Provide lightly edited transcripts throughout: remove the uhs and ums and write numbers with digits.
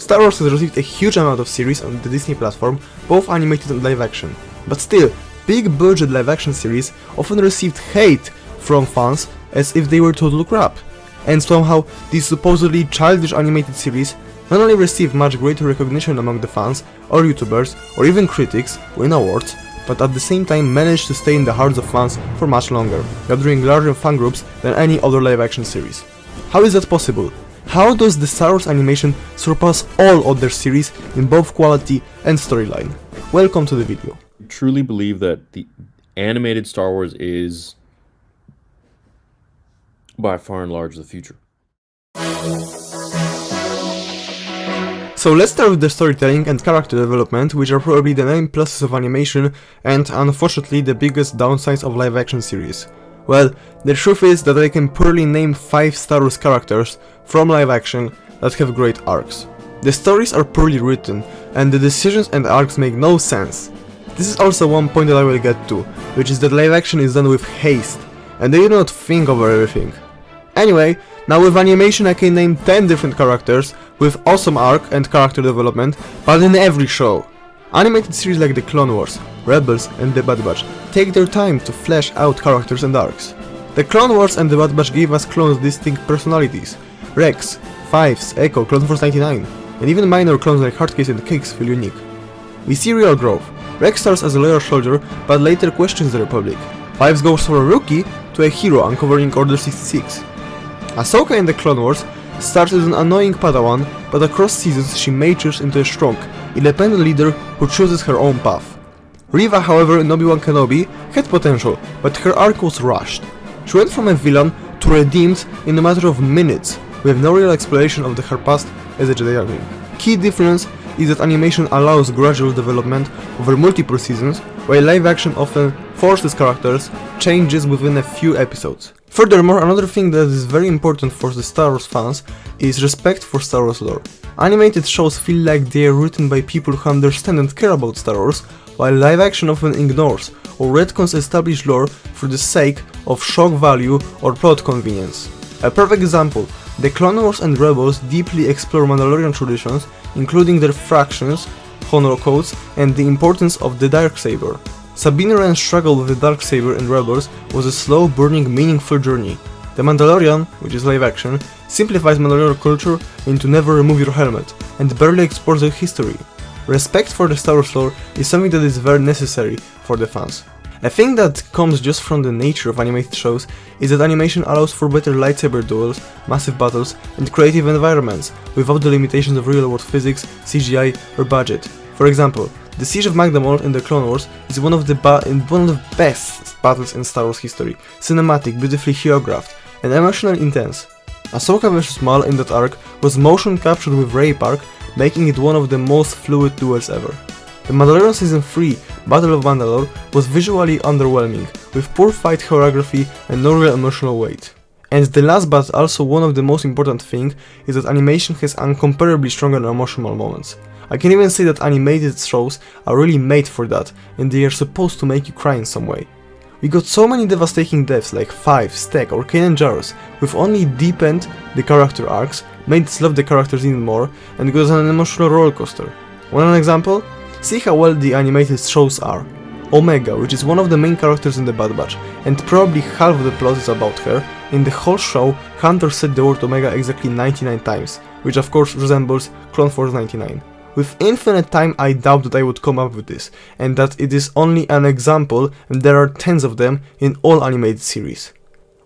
Star Wars has received a huge amount of series on the Disney platform, both animated and live action. But still, big budget live action series often received hate from fans as if they were total crap. And somehow, these supposedly childish animated series not only receive much greater recognition among the fans, or YouTubers, or even critics, win awards, but at the same time manage to stay in the hearts of fans for much longer, gathering larger fan groups than any other live action series. How is that possible? How does the Star Wars animation surpass all other series in both quality and storyline? Welcome to the video. I truly believe that the animated Star Wars is by far and large the future. So let's start with the storytelling and character development, which are probably the main pluses of animation and unfortunately the biggest downsides of live action series. Well, the truth is that I can poorly name 5 Star Wars characters from live action that have great arcs. The stories are poorly written and the decisions and arcs make no sense. This is also one point that I will get to, which is that live action is done with haste and they do not think over everything. Anyway, now with animation I can name 10 different characters with awesome arc and character development, but in every show. Animated series like The Clone Wars, Rebels and The Bad Batch take their time to flesh out characters and arcs. The Clone Wars and The Bad Batch gave us clones distinct personalities. Rex, Fives, Echo, Clone Force 99, and even minor clones like Hardcase and Cakes feel unique. We see real growth. Rex starts as a loyal soldier, but later questions the Republic. Fives goes from a rookie to a hero uncovering Order 66. Ahsoka in The Clone Wars starts as an annoying Padawan, but across seasons she matures into a strong, independent leader who chooses her own path. Reva, however, in Obi-Wan Kenobi had potential, but her arc was rushed. She went from a villain to redeemed in a matter of minutes, with no real exploration of her past as a Jedi youngling. Key difference is that animation allows gradual development over multiple seasons, while live action often forces characters changes within a few episodes. Furthermore, another thing that is very important for the Star Wars fans is respect for Star Wars lore. Animated shows feel like they are written by people who understand and care about Star Wars, while live action often ignores or retcons established lore for the sake of shock value or plot convenience. A perfect example, the Clone Wars and Rebels deeply explore Mandalorian traditions, including their fractions, honor codes, and the importance of the Darksaber. Sabine Wren's struggle with the Darksaber in Rebels was a slow, burning, meaningful journey. The Mandalorian, which is live action, simplifies Mandalorian culture into never remove your helmet, and barely explores their history. Respect for the Star Wars lore is something that is very necessary for the fans. A thing that comes just from the nature of animated shows is that animation allows for better lightsaber duels, massive battles, and creative environments without the limitations of real-world physics, CGI, or budget. For example, the Siege of Magdamol in the Clone Wars is one of the best battles in Star Wars history, cinematic, beautifully choreographed, and emotionally intense. Ahsoka vs Maul in that arc was motion captured with rape arc, making it one of the most fluid duels ever. The Mandalorian Season 3 Battle of Mandalore was visually underwhelming, with poor fight choreography and no real emotional weight. And the last but also one of the most important thing is that animation has incomparably stronger emotional moments. I can even say that animated shows are really made for that, and they are supposed to make you cry in some way. We got so many devastating deaths like Fives, Tech or Kanan Jarrus, which only deepened the character arcs, made us love the characters even more, and got an emotional rollercoaster. Want an example? See how well the animated shows are. Omega, which is one of the main characters in The Bad Batch, and probably half of the plot is about her. In the whole show, Hunter said the word Omega exactly 99 times, which of course resembles Clone Force 99. With infinite time, I doubt that I would come up with this, and that it is only an example and there are tens of them in all animated series.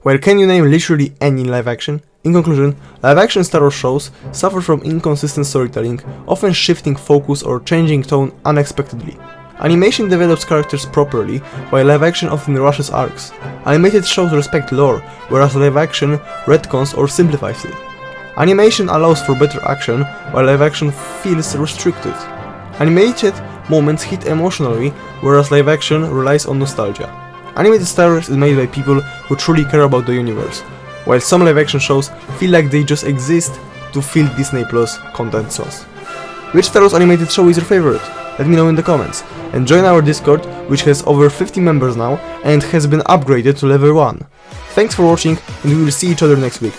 Well, can you name literally any live action? In conclusion, live action Star Wars shows suffer from inconsistent storytelling, often shifting focus or changing tone unexpectedly. Animation develops characters properly, while live action often rushes arcs. Animated shows respect lore, whereas live action retcons or simplifies it. Animation allows for better action, while live action feels restricted. Animated moments hit emotionally, whereas live action relies on nostalgia. Animated Star Wars is made by people who truly care about the universe, while some live action shows feel like they just exist to fill Disney Plus content slots. Which Star Wars animated show is your favorite? Let me know in the comments, and join our Discord, which has over 50 members now and has been upgraded to level 1. Thanks for watching, and we will see each other next week.